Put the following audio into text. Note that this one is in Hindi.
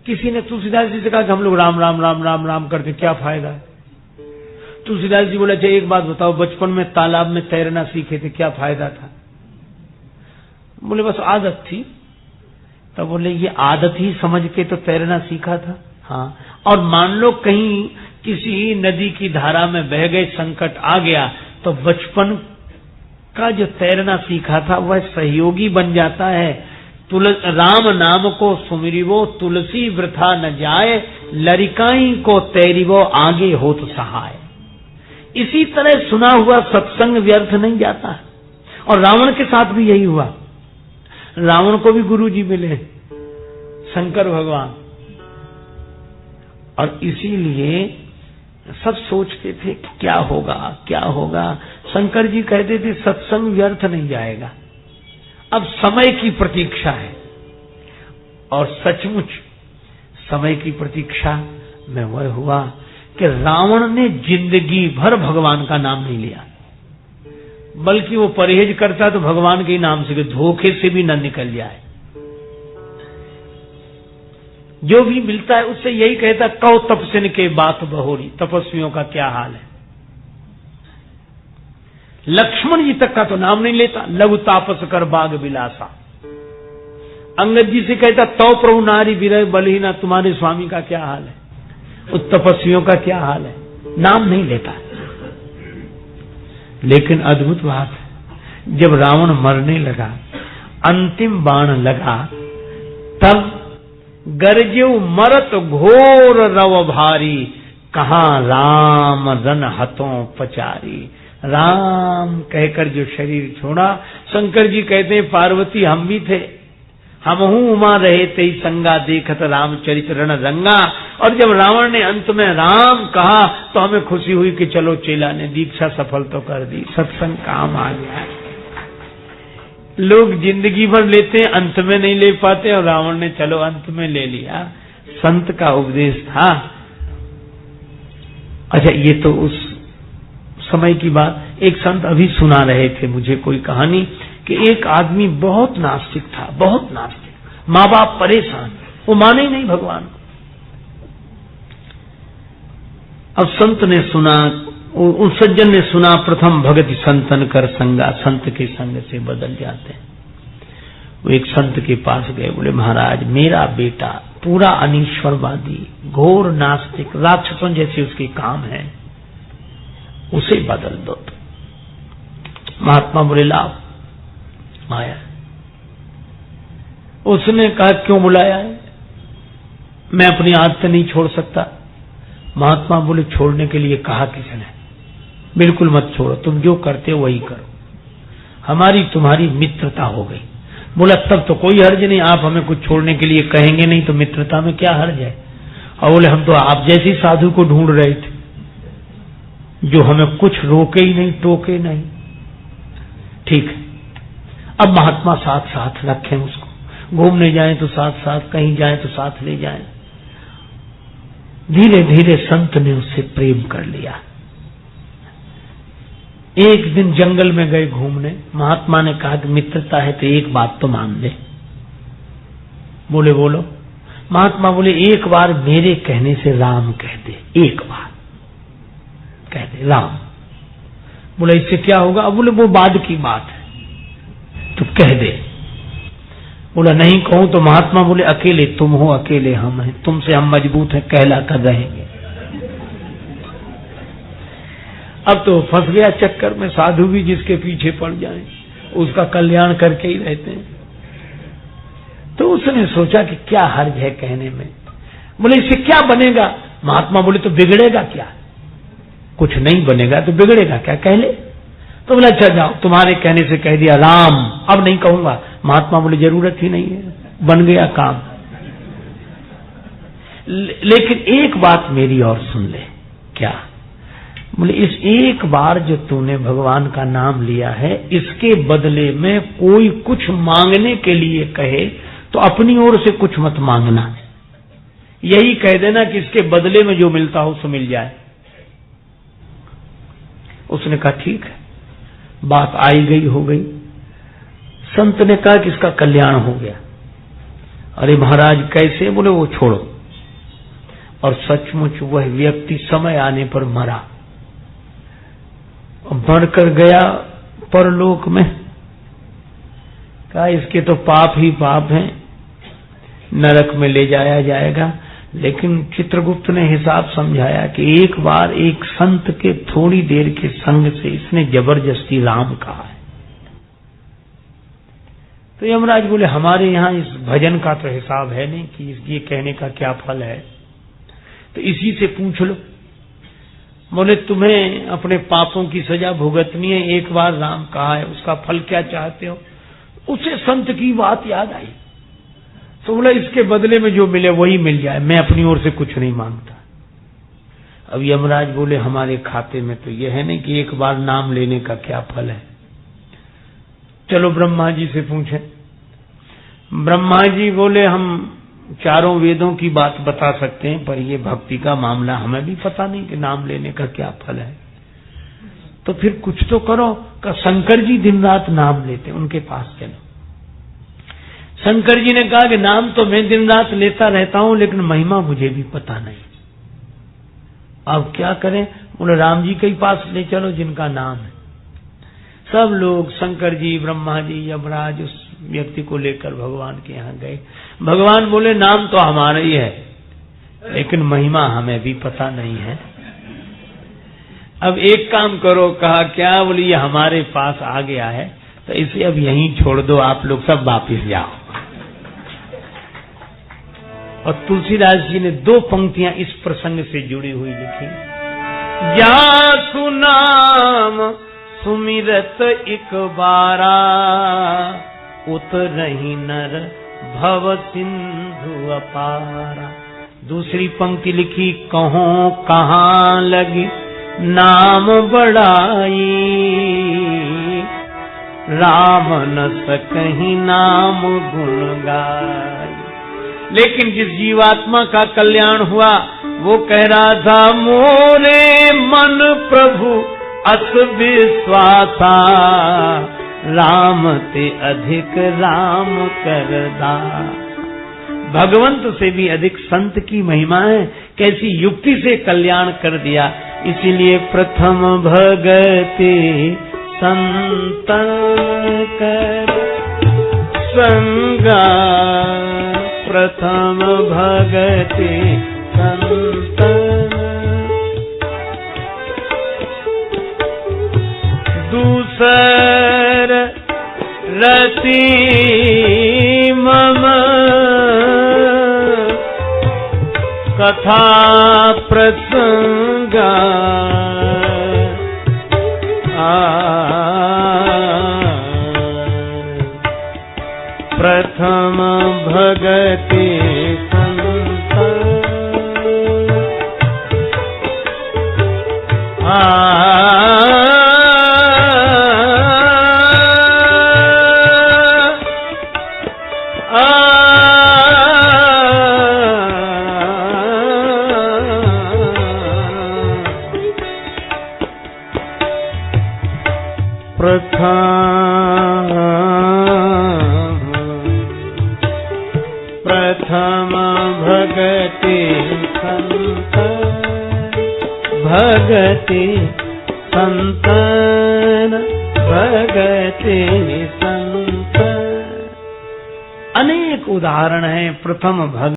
किसी ने तुलसीदास जी से कहा कि हम लोग राम राम राम राम राम करके क्या फायदा है? तुलसीदास जी बोले, अच्छा एक बात बताओ, बचपन में तालाब में तैरना सीखे थे, क्या फायदा था? बोले बस आदत थी। तब बोले ये आदत ही समझ के तो तैरना सीखा था? हाँ। और मान लो कहीं किसी नदी की धारा में बह गए, संकट आ गया, तो बचपन का जो तैरना सीखा था वह सहयोगी बन जाता है। राम नाम को सुमिरिवो तुलसी वृथा न जाए, लरिकाई को तैरिवो आगे हो तो सहाय। इसी तरह सुना हुआ सत्संग व्यर्थ नहीं जाता। और रावण के साथ भी यही हुआ। रावण को भी गुरु जी मिले, शंकर भगवान, और इसीलिए सब सोचते थे कि क्या होगा क्या होगा। शंकर जी कहते थे सत्संग व्यर्थ नहीं जाएगा, अब समय की प्रतीक्षा है। और सचमुच समय की प्रतीक्षा में वह हुआ कि रावण ने जिंदगी भर भगवान का नाम नहीं लिया, बल्कि वो परहेज करता तो भगवान के नाम से, धोखे से भी न निकल जाए। जो भी मिलता है उससे यही कहता, कौ तपस्विन के बात बहोरी, तपस्वियों का क्या हाल है। लक्ष्मण जी तक का तो नाम नहीं लेता, लघु तापस कर बाग बिलासा। अंगद जी से कहता, तो प्रभु नारी विरह बलहीना, तुम्हारे स्वामी का क्या हाल है, उस तपस्वियों का क्या हाल है, नाम नहीं लेता। लेकिन अद्भुत बात है, जब रावण मरने लगा, अंतिम बाण लगा, तब गरजेऊ मरत घोर रव भारी, कहां राम रन हथों पचारी। राम कहकर जो शरीर छोड़ा, शंकर जी कहते हैं पार्वती हम भी थे, हम हूं उमा रहे ते संगा, देखत रामचरित रण रंगा। और जब रावण ने अंत में राम कहा तो हमें खुशी हुई कि चलो चेला ने दीक्षा सफल तो कर दी, सत्संग काम आ गया। लोग जिंदगी भर लेते हैं, अंत में नहीं ले पाते, और रावण ने चलो अंत में ले लिया। संत का उपदेश था। अच्छा, ये तो उस समय की बात। एक संत अभी सुना रहे थे मुझे कोई कहानी कि एक आदमी बहुत नास्तिक था, बहुत नास्तिक, माँ बाप परेशान, वो माने ही नहीं भगवान को। अब संत ने सुना, उस सज्जन ने सुना, प्रथम भगति संतन कर संगा, संत के संग से बदल जाते हैं। वो एक संत के पास गए, बोले महाराज मेरा बेटा पूरा अनीश्वरवादी, घोर नास्तिक, राक्षसों जैसे उसके काम है, उसे बदल दो। महात्मा बोले लाओ आया। उसने कहा क्यों बुलाया है? मैं अपनी आदत नहीं छोड़ सकता। महात्मा बोले छोड़ने के लिए कहा किसने? बिल्कुल मत छोड़ो, तुम जो करते हो वही करो, हमारी तुम्हारी मित्रता हो गई। बोला तब तो कोई हर्ज नहीं, आप हमें कुछ छोड़ने के लिए कहेंगे नहीं तो मित्रता में क्या हर्ज है। और बोले हम तो आप जैसी साधु को ढूंढ रहे थे जो हमें कुछ रोके ही नहीं, टोके नहीं। ठीक है, अब महात्मा साथ साथ रखें उसको, घूमने जाएं तो साथ साथ, कहीं जाएं तो साथ ले जाएं। धीरे धीरे संत ने उससे प्रेम कर लिया। एक दिन जंगल में गए घूमने, महात्मा ने कहा कि मित्रता है तो एक बात तो मान ले। बोले बोलो। महात्मा बोले एक बार मेरे कहने से राम कह दे, एक बार कह दे राम। बोले इससे क्या होगा? अब बोले वो बाद की बात है, तो कह दे। बोला नहीं कहूं तो? महात्मा बोले अकेले तुम हो, अकेले हम हैं, तुमसे हम मजबूत हैं, कहला कर रहेंगे। अब तो फंस गया चक्कर में, साधु भी जिसके पीछे पड़ जाएं उसका कल्याण करके ही रहते हैं। तो उसने सोचा कि क्या हर्ज है कहने में। बोले इससे क्या बनेगा? महात्मा बोले तो बिगड़ेगा क्या? कुछ नहीं बनेगा तो बिगड़ेगा क्या, कह ले। तो बोला अच्छा जाओ, तुम्हारे कहने से कह दिया राम, अब नहीं कहूंगा। महात्मा बोले जरूरत ही नहीं है, बन गया काम। लेकिन एक बात मेरी और सुन ले। क्या? बोले इस एक बार जो तूने भगवान का नाम लिया है, इसके बदले में कोई कुछ मांगने के लिए कहे तो अपनी ओर से कुछ मत मांगना, यही कह देना कि इसके बदले में जो मिलता हो सो मिल जाए। उसने कहा ठीक है, बात आई गई हो गई। संत ने कहा कि इसका कल्याण हो गया। अरे महाराज कैसे? बोले वो छोड़ो, और सचमुच वह व्यक्ति समय आने पर मरा, मरकर गया परलोक में। कहा इसके तो पाप ही पाप हैं, नरक में ले जाया जाएगा। लेकिन चित्रगुप्त ने हिसाब समझाया कि एक बार एक संत के थोड़ी देर के संग से इसने जबरदस्ती राम कहा है। तो यमराज बोले हमारे यहाँ इस भजन का तो हिसाब है नहीं कि ये कहने का क्या फल है, तो इसी से पूछ लो। बोले तुम्हें अपने पापों की सजा भुगतनी है, एक बार राम कहा है, उसका फल क्या चाहते हो? उसे संत की बात याद आई, तो बोला इसके बदले में जो मिले वही मिल जाए, मैं अपनी ओर से कुछ नहीं मांगता। अब यमराज बोले हमारे खाते में तो यह है नहीं कि एक बार नाम लेने का क्या फल है। चलो ब्रह्मा जी से पूछें। ब्रह्मा जी बोले हम चारों वेदों की बात बता सकते हैं, पर ये भक्ति का मामला हमें भी पता नहीं कि नाम लेने का क्या फल है। तो फिर कुछ तो करो। का शंकर जी दिन रात नाम लेते, उनके पास चलो। शंकर जी ने कहा कि नाम तो मैं दिन रात लेता रहता हूं, लेकिन महिमा मुझे भी पता नहीं, अब क्या करें? बोले राम जी के ही पास ले चलो जिनका नाम है। सब लोग शंकर जी, ब्रह्मा जी, यमराज उस व्यक्ति को लेकर भगवान के यहाँ गए। भगवान बोले नाम तो हमारा ही है, लेकिन महिमा हमें भी पता नहीं है। अब एक काम करो। कहा क्या? बोले ये हमारे पास आ गया है, तो इसे अब यहीं छोड़ दो, आप लोग सब वापिस जाओ। और तुलसीदास जी ने 2 पंक्तियां इस प्रसंग से जुड़ी हुई लिखी। जासु नाम सुमिरत एक बारा, उतरहि नर भव सिंधु अपारा। दूसरी पंक्ति लिखी, कहो कहाँ लगी नाम बढ़ाई, राम न सकहि नाम गुण गाई। लेकिन जिस जीवात्मा का कल्याण हुआ वो कह रहा था मोरे मन प्रभु अस विश्वासा, राम ते अधिक राम करदा। भगवंत से भी अधिक संत की महिमा है। कैसी युक्ति से कल्याण कर दिया। इसीलिए प्रथम भगति संत कर संगा, प्रथम भगति संत। दूसर रति मम कथा प्रसंगा, प्रथम भगति संत। प्रथम भगति संत, भगति संतन, भगति संत। अनेक उदाहरण हैं। प्रथम भगति